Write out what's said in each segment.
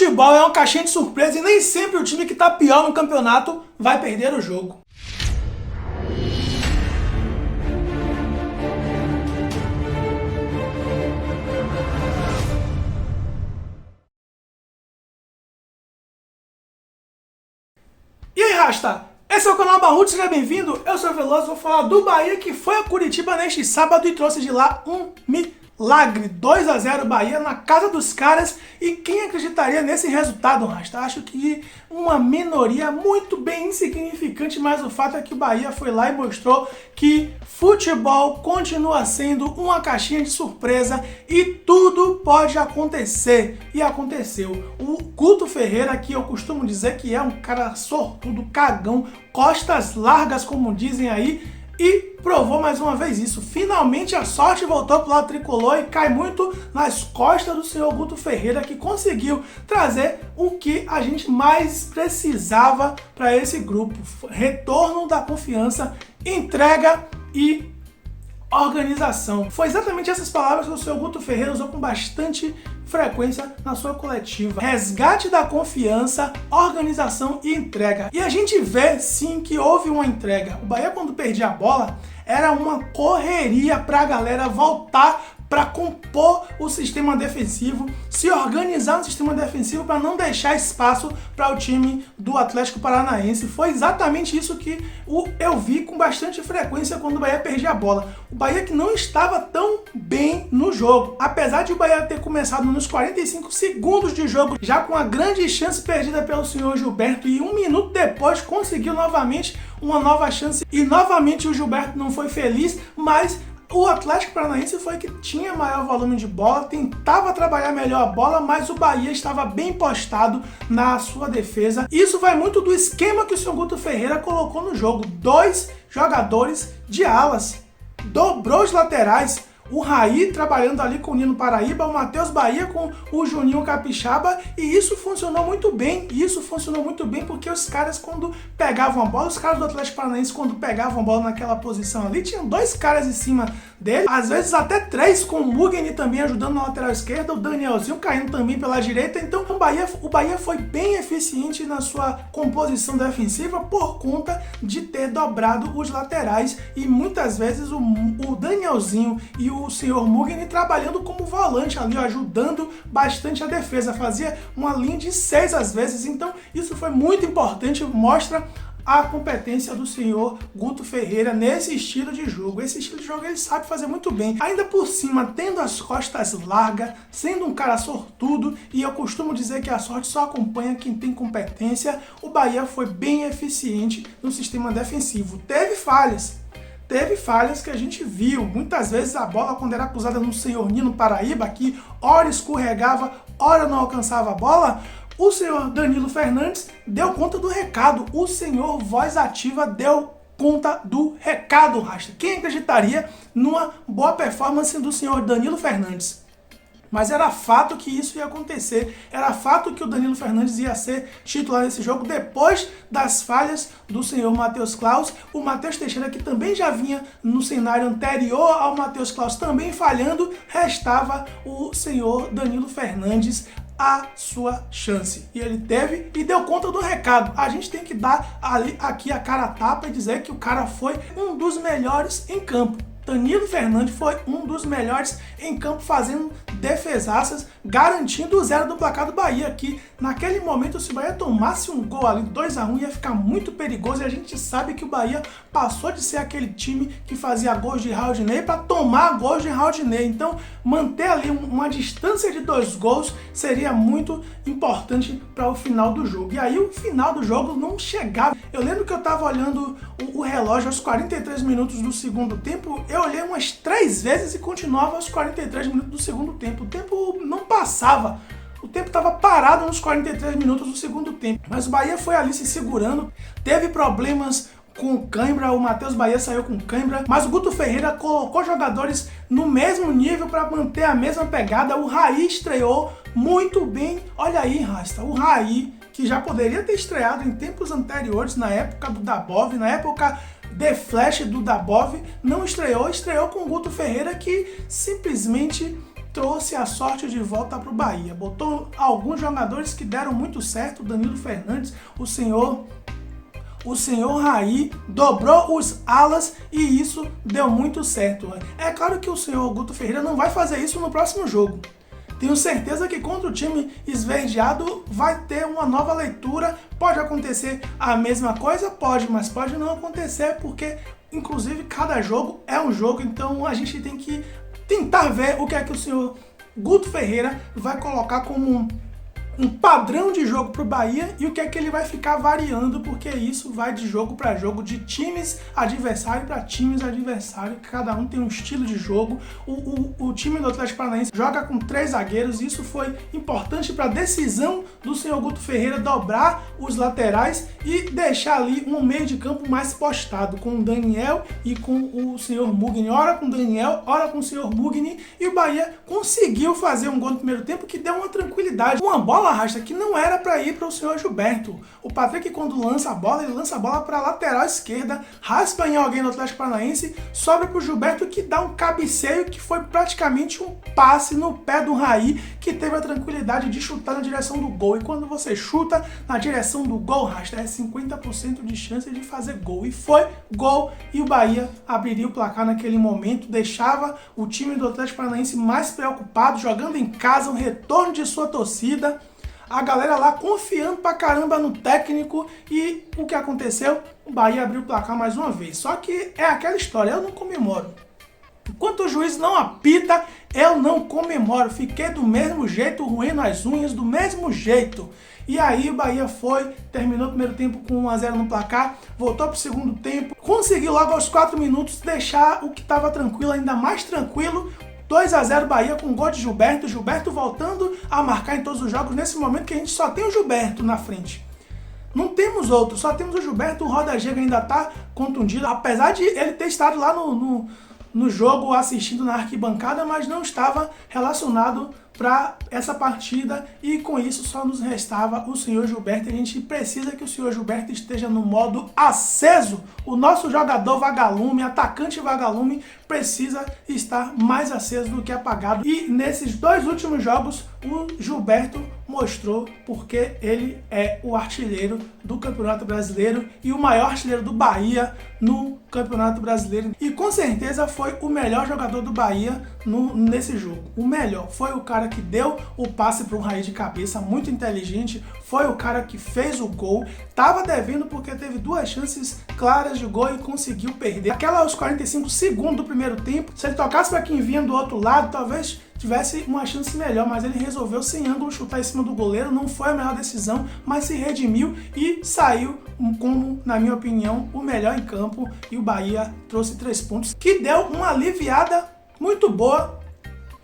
Futebol é uma caixinha de surpresa e nem sempre o time que está pior no campeonato vai perder o jogo. E aí, Rasta? Esse é o canal Barrudo, seja bem-vindo. Eu sou o Veloso, vou falar do Bahia que foi a Curitiba neste sábado e trouxe de lá um milagre. 2-0 Bahia na casa dos caras. E quem acreditaria nesse resultado, Rasta? Acho que uma minoria muito bem insignificante, mas o fato é que o Bahia foi lá e mostrou que futebol continua sendo uma caixinha de surpresa e tudo pode acontecer. E aconteceu. O Guto Ferreira, que eu costumo dizer que é um cara sortudo, cagão, costas largas, como dizem aí, e provou mais uma vez isso. Finalmente a sorte voltou pro lado tricolor e cai muito nas costas do senhor Guto Ferreira, que conseguiu trazer o que a gente mais precisava para esse grupo. Retorno da confiança, entrega e organização. Foi exatamente essas palavras que o senhor Guto Ferreira usou com bastante frequência na sua coletiva. Resgate da confiança, organização e entrega. E a gente vê sim que houve uma entrega. O Bahia, quando perdia a bola, era uma correria para a galera voltar para compor o sistema defensivo, se organizar no sistema defensivo para não deixar espaço para o time do Atlético Paranaense. Foi exatamente isso que eu vi com bastante frequência quando o Bahia perdia a bola. O Bahia que não estava tão bem no jogo. Apesar de o Bahia ter começado nos 45 segundos de jogo, já com a grande chance perdida pelo senhor Gilberto, e um minuto depois conseguiu novamente uma nova chance. E novamente o Gilberto não foi feliz, mas o Atlético Paranaense foi que tinha maior volume de bola, tentava trabalhar melhor a bola, mas o Bahia estava bem postado na sua defesa. Isso vai muito do esquema que o senhor Guto Ferreira colocou no jogo. 2 jogadores de alas, dobrou os laterais, o Raí trabalhando ali com o Nino Paraíba, o Matheus Bahia com o Juninho Capixaba, e isso funcionou muito bem. Isso funcionou muito bem porque os caras, quando pegavam a bola, os caras do Atlético Paranaense, quando pegavam a bola naquela posição ali, tinham 2 caras em cima dele, às vezes até 3, com o Mugni também ajudando na lateral esquerda, o Danielzinho caindo também pela direita. Então o Bahia foi bem eficiente na sua composição defensiva por conta de ter dobrado os laterais, e muitas vezes o Danielzinho e o senhor Mugni trabalhando como volante ali, ajudando bastante a defesa, fazia uma linha de 6 às vezes. Então isso foi muito importante, mostra a competência do senhor Guto Ferreira nesse estilo de jogo. Esse estilo de jogo ele sabe fazer muito bem. Ainda por cima, tendo as costas largas, sendo um cara sortudo, e eu costumo dizer que a sorte só acompanha quem tem competência, o Bahia foi bem eficiente no sistema defensivo. Teve falhas que a gente viu. Muitas vezes a bola, quando era cruzada no senhor Nino Paraíba, que ora escorregava, ora não alcançava a bola, o senhor Danilo Fernandes deu conta do recado. O senhor Voz Ativa deu conta do recado, Rasta. Quem acreditaria numa boa performance do senhor Danilo Fernandes? Mas era fato que isso ia acontecer, era fato que o Danilo Fernandes ia ser titular nesse jogo depois das falhas do senhor Matheus Claus. O Matheus Teixeira, que também já vinha no cenário anterior ao Matheus Claus, também falhando, restava o senhor Danilo Fernandes a sua chance. E ele teve e deu conta do recado. A gente tem que dar aqui a cara a tapa e dizer que o cara foi um dos melhores em campo. Danilo Fernandes foi um dos melhores em campo, fazendo defesaças, garantindo o 0 do placar do Bahia, que naquele momento, se o Bahia tomasse um gol ali, 2-1, ia ficar muito perigoso. E a gente sabe que o Bahia passou de ser aquele time que fazia gols de Raudinei para tomar gols de Raudinei. Então, manter ali uma distância de 2 gols seria muito importante para o final do jogo. E aí o final do jogo não chegava. Eu lembro que eu estava olhando o relógio aos 43 minutos do segundo tempo, eu olhei umas 3 vezes e continuava aos 43 minutos do segundo tempo. O tempo não passava. O tempo estava parado nos 43 minutos do segundo tempo. Mas o Bahia foi ali se segurando. Teve problemas com cãibra, o Matheus Bahia saiu com cãibra, mas o Guto Ferreira colocou jogadores no mesmo nível para manter a mesma pegada. O Raí estreou muito bem. Olha aí, Rasta, o Raí, que já poderia ter estreado em tempos anteriores, na época do Dabov, na época The Flash do Dabov, não estreou com o Guto Ferreira, que simplesmente trouxe a sorte de volta para o Bahia. Botou alguns jogadores que deram muito certo, Danilo Fernandes, o senhor Raí, dobrou os alas e isso deu muito certo. É claro que o senhor Guto Ferreira não vai fazer isso no próximo jogo. Tenho certeza que contra o time esverdeado vai ter uma nova leitura. Pode acontecer a mesma coisa? Pode, mas pode não acontecer porque, inclusive, cada jogo é um jogo. Então a gente tem que tentar ver o que é que o senhor Guto Ferreira vai colocar como um padrão de jogo para o Bahia e o que é que ele vai ficar variando, porque isso vai de jogo para jogo, de times adversário para times adversário, cada um tem um estilo de jogo. O time do Atlético Paranaense joga com 3 zagueiros, isso foi importante para a decisão do senhor Guto Ferreira dobrar os laterais e deixar ali um meio de campo mais postado, com o Daniel e com o senhor Mugni, ora com o Daniel, ora com o senhor Mugni, e o Bahia conseguiu fazer um gol no primeiro tempo que deu uma tranquilidade, uma bola arrasta que não era para ir para o senhor Gilberto. O Patrick, quando lança a bola, ele lança a bola para a lateral esquerda, raspa em alguém do Atlético Paranaense, sobra para o Gilberto que dá um cabeceio que foi praticamente um passe no pé do Raí, que teve a tranquilidade de chutar na direção do gol. E quando você chuta na direção do gol, rasta, é 50% de chance de fazer gol. E foi gol, e o Bahia abriria o placar naquele momento, deixava o time do Atlético Paranaense mais preocupado, jogando em casa, um retorno de sua torcida, a galera lá confiando pra caramba no técnico, e o que aconteceu? O Bahia abriu o placar mais uma vez. Só que é aquela história, eu não comemoro. Enquanto o juiz não apita, eu não comemoro. Fiquei do mesmo jeito, roendo as unhas, do mesmo jeito. E aí o Bahia terminou o primeiro tempo com 1-0 no placar, voltou pro segundo tempo, conseguiu logo aos 4 minutos deixar o que estava tranquilo ainda mais tranquilo. 2-0 Bahia com gol de Gilberto, Gilberto voltando a marcar em todos os jogos, nesse momento que a gente só tem o Gilberto na frente. Não temos outro, só temos o Gilberto. O Roda Gega ainda está contundido, apesar de ele ter estado lá no jogo assistindo na arquibancada, mas não estava relacionado para essa partida, e com isso só nos restava o senhor Gilberto. A gente precisa que o senhor Gilberto esteja no modo aceso. O nosso jogador vagalume, atacante vagalume, precisa estar mais aceso do que apagado. E nesses 2 últimos jogos, o Gilberto mostrou porque ele é o artilheiro do Campeonato Brasileiro e o maior artilheiro do Bahia no Campeonato Brasileiro. E com certeza foi o melhor jogador do Bahia nesse jogo. O melhor. Foi o cara que deu o passe para um Raí de cabeça, muito inteligente. Foi o cara que fez o gol. Tava devendo porque teve 2 chances claras de gol e conseguiu perder. Aquela aos 45 segundos do primeiro tempo, se ele tocasse para quem vinha do outro lado, talvez tivesse uma chance melhor, mas ele resolveu sem ângulo chutar em cima do goleiro. Não foi a melhor decisão, mas se redimiu e saiu como, na minha opinião, o melhor em campo, e o Bahia trouxe 3 pontos, que deu uma aliviada muito boa,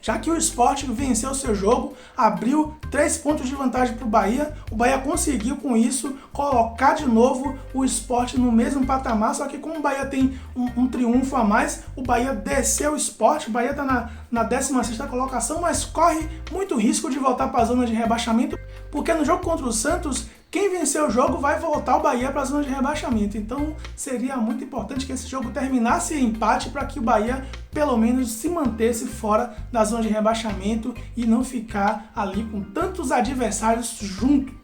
já que o Sport venceu o seu jogo, abriu 3 pontos de vantagem para o Bahia. O Bahia conseguiu com isso colocar de novo o Sport no mesmo patamar, só que como o Bahia tem um triunfo a mais, o Bahia desceu o Sport. O Bahia está na 16ª colocação, mas corre muito risco de voltar para a zona de rebaixamento, porque no jogo contra o Santos, quem vencer o jogo vai voltar o Bahia para a zona de rebaixamento. Então seria muito importante que esse jogo terminasse em empate para que o Bahia pelo menos se mantesse fora da zona de rebaixamento e não ficar ali com tantos adversários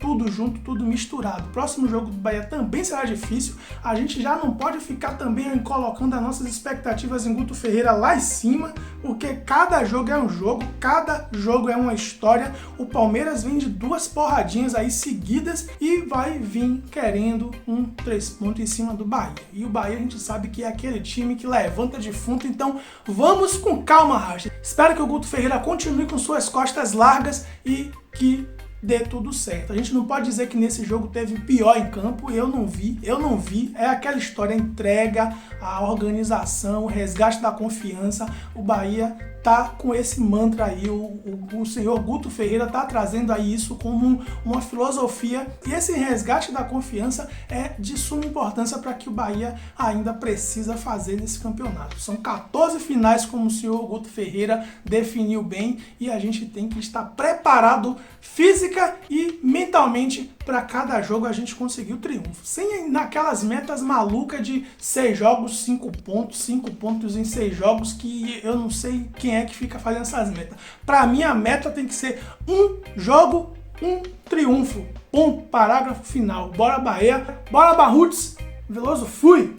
tudo misturado. O próximo jogo do Bahia também será difícil. A gente já não pode ficar também colocando as nossas expectativas em Guto Ferreira lá em cima, porque cada jogo é um jogo, cada jogo é uma história. O Palmeiras vem de 2 porradinhas aí seguidas e vai vir querendo 3 pontos em cima do Bahia. E o Bahia a gente sabe que é aquele time que levanta defunto, então vamos com calma, Racha. Espero que o Guto Ferreira continue com suas costas largas e que dê tudo certo. A gente não pode dizer que nesse jogo teve pior em campo, eu não vi. É aquela história, a entrega, a organização, o resgate da confiança. O Bahia tá com esse mantra aí, o senhor Guto Ferreira tá trazendo aí isso como uma filosofia, e esse resgate da confiança é de suma importância para que o Bahia ainda precisa fazer nesse campeonato. São 14 finais, como o senhor Guto Ferreira definiu bem, e a gente tem que estar preparado física e mentalmente para cada jogo a gente conseguir o triunfo. Sem naquelas metas malucas de 6 jogos, 5 pontos, 5 pontos em 6 jogos, que eu não sei quem é que fica fazendo essas metas. Para mim a meta tem que ser um jogo, um triunfo. Ponto, parágrafo final. Bora Bahia, bora Barruts, Veloso, fui!